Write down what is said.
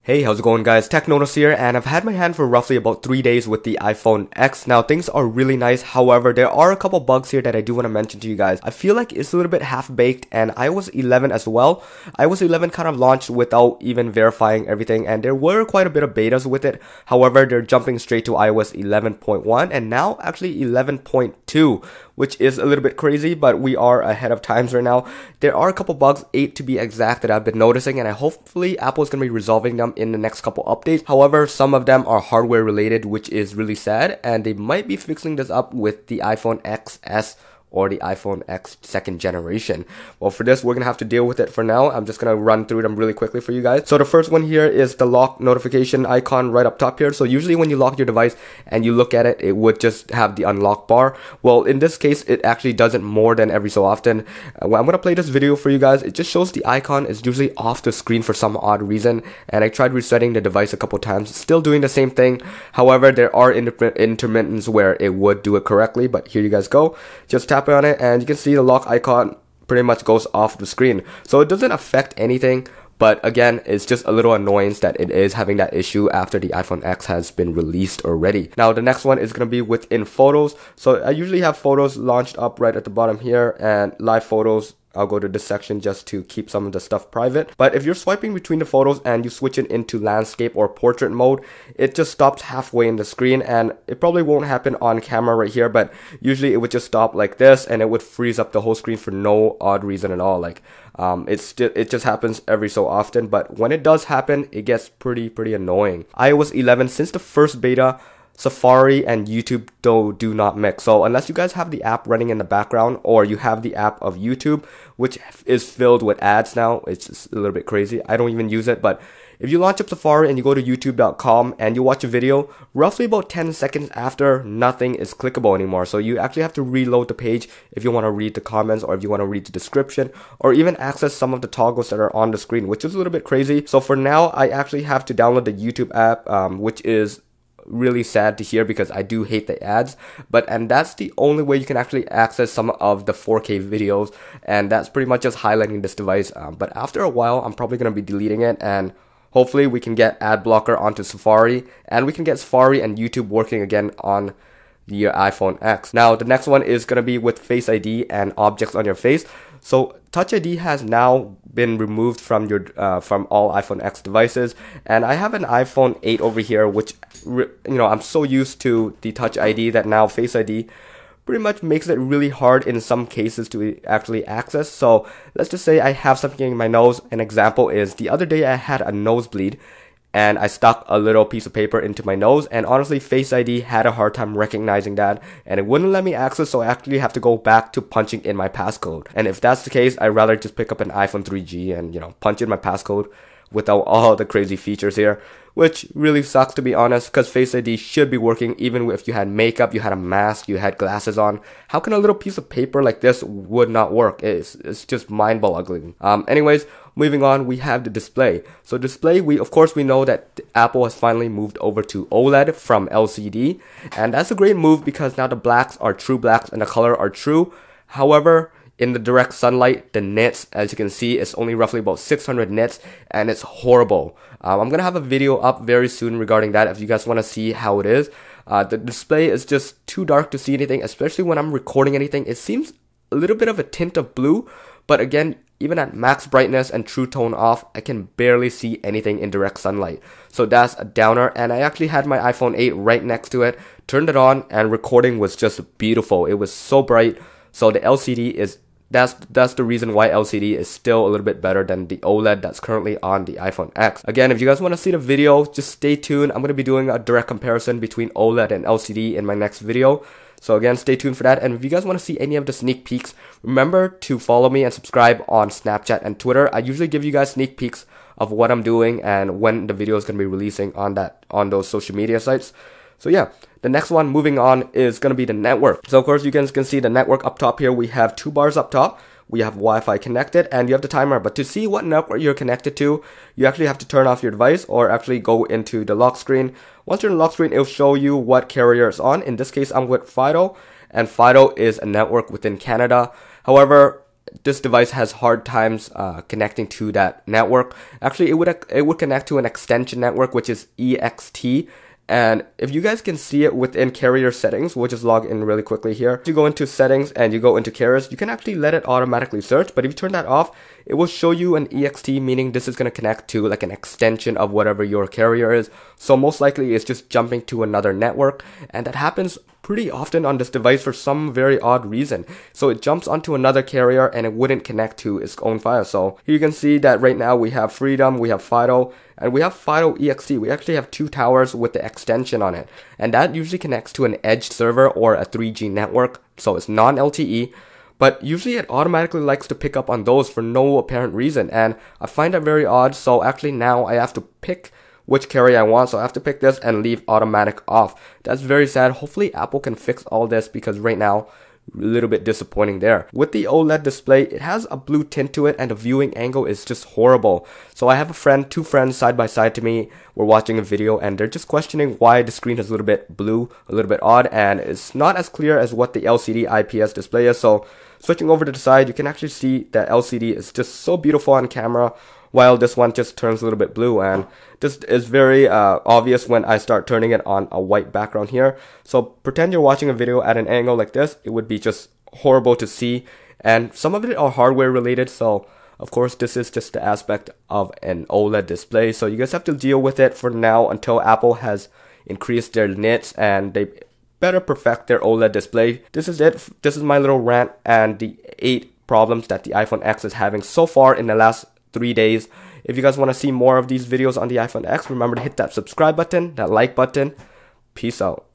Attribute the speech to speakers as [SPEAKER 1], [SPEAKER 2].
[SPEAKER 1] Hey, how's it going guys? Tech Notice here, and I've had my hand for roughly about 3 days with the iPhone X. Now things are really nice, however there are a couple bugs here that I do want to mention to you guys. I feel like it's a little bit half-baked, and iOS 11 as well. iOS 11 kind of launched without even verifying everything, and there were quite a bit of betas with it. However, they're jumping straight to iOS 11.1 and now actually 11.2, which is a little bit crazy, but we are ahead of times right now. There are a couple bugs, 8 to be exact, that I've been noticing, and hopefully Apple is going to be resolving them in the next couple updates. However, some of them are hardware related, which is really sad, and they might be fixing this up with the iPhone XS or the iPhone X second generation. Well, for this, we're gonna have to deal with it for now. I'm just gonna run through them really quickly for you guys. So the first one here is the lock notification icon right up top here. So usually when you lock your device and you look at it, it would just have the unlock bar. Well, in this case, it actually does it more than every so often. I'm gonna play this video for you guys. It just shows the icon is usually off the screen for some odd reason, and I tried resetting the device a couple times, still doing the same thing. However, there are intermittents where it would do it correctly, but here you guys go. Just tap on it and you can see the lock icon pretty much goes off the screen. So it doesn't affect anything, but again, it's just a little annoyance that it is having that issue after the iPhone X has been released already. Now the next one is going to be within photos. So I usually have photos launched up right at the bottom here, and live photos, I'll go to this section just to keep some of the stuff private. But if you're swiping between the photos and you switch it into landscape or portrait mode, it just stops halfway in the screen, and it probably won't happen on camera right here, but usually it would just stop like this and it would freeze up the whole screen for no odd reason at all. Like it just happens every so often, but when it does happen, it gets pretty annoying. iOS 11, since the first beta, Safari and YouTube do not mix. So unless you guys have the app running in the background, or you have the app of YouTube, which is filled with ads now, it's just a little bit crazy. I don't even use it, but if you launch up Safari and you go to youtube.com and you watch a video, roughly about 10 seconds after, nothing is clickable anymore. So you actually have to reload the page if you want to read the comments, or if you want to read the description, or even access some of the toggles that are on the screen, which is a little bit crazy. So for now, I actually have to download the YouTube app, which is really sad to hear because I do hate the ads, and that's the only way you can actually access some of the 4K videos, and that's pretty much just highlighting this device. But after a while, I'm probably going to be deleting it, and hopefully we can get ad blocker onto Safari, and we can get Safari and YouTube working again on the iPhone X. Now the next one is going to be with Face ID and objects on your face. So Touch ID has now been removed from your from all iPhone X devices, and I have an iPhone 8 over here, which I'm so used to the Touch ID that now Face ID pretty much makes it really hard in some cases to actually access. So let's just say I have something in my nose. An example is the other day I had a nosebleed, and I stuck a little piece of paper into my nose, and honestly Face ID had a hard time recognizing that, and it wouldn't let me access, so I actually have to go back to punching in my passcode. And if that's the case, I'd rather just pick up an iPhone 3G and punch in my passcode without all the crazy features here, which really sucks, to be honest, because Face ID should be working even if you had makeup, you had a mask, you had glasses on. How can a little piece of paper like this would not work? It's just mind-boggling. Anyways, moving on, we have the display. So display, we know that Apple has finally moved over to OLED from LCD, and that's a great move because now the blacks are true blacks and the color are true. However, in the direct sunlight, the nits, as you can see, is only roughly about 600 nits, and it's horrible. I'm gonna have a video up very soon regarding that if you guys want to see how it is. The display is just too dark to see anything, especially when I'm recording anything. It seems a little bit of a tint of blue, but again, even at max brightness and true tone off, I can barely see anything in direct sunlight. So that's a downer, and I actually had my iPhone 8 right next to it, turned it on, and recording was just beautiful. It was so bright. So the LCD is, that's the reason why LCD is still a little bit better than the OLED that's currently on the iPhone X. Again, if you guys want to see the video, just stay tuned. I'm going to be doing a direct comparison between OLED and LCD in my next video. So again, stay tuned for that. And if you guys want to see any of the sneak peeks, remember to follow me and subscribe on Snapchat and Twitter. I usually give you guys sneak peeks of what I'm doing and when the video is going to be releasing on those social media sites. So yeah, the next one, moving on, is going to be the network. So of course you guys can see the network up top here. We have 2 bars up top. We have Wi-Fi connected, and you have the timer. But to see what network you're connected to, you actually have to turn off your device or actually go into the lock screen. Once you're in the lock screen, it'll show you what carrier is on. In this case, I'm with Fido, and Fido is a network within Canada. However, this device has hard times connecting to that network. Actually, it would connect to an extension network, which is EXT. And if you guys can see it within carrier settings, we'll just log in really quickly here. If you go into settings and you go into carriers, you can actually let it automatically search. But if you turn that off, it will show you an EXT, meaning this is going to connect to like an extension of whatever your carrier is. So most likely it's just jumping to another network. And that happens pretty often on this device for some very odd reason. So it jumps onto another carrier and it wouldn't connect to its own file. So here you can see that right now we have Freedom, we have Fido, and we have Fido EXT. We actually have two towers with the extension on it. And that usually connects to an edge server or a 3G network. So it's non-LTE. But usually it automatically likes to pick up on those for no apparent reason. And I find that very odd. So actually now I have to pick which carrier I want. So I have to pick this and leave automatic off. That's very sad. Hopefully Apple can fix all this, because right now, a little bit disappointing there. With the OLED display, it has a blue tint to it and the viewing angle is just horrible. So I have a friend, two friends side by side to me, we're watching a video and they're just questioning why the screen is a little bit blue, a little bit odd, and it's not as clear as what the LCD IPS display is. So switching over to the side, you can actually see that LCD is just so beautiful on camera, while this one just turns a little bit blue, and this is very obvious when I start turning it on a white background here. So pretend you're watching a video at an angle like this, it would be just horrible to see, and some of it are hardware related, so of course this is just the aspect of an OLED display, so you guys have to deal with it for now until Apple has increased their nits and they better perfect their OLED display. This is it. This is my little rant and the 8 problems that the iPhone X is having so far in the last 3 days. If you guys want to see more of these videos on the iPhone X, remember to hit that subscribe button, that like button. Peace out.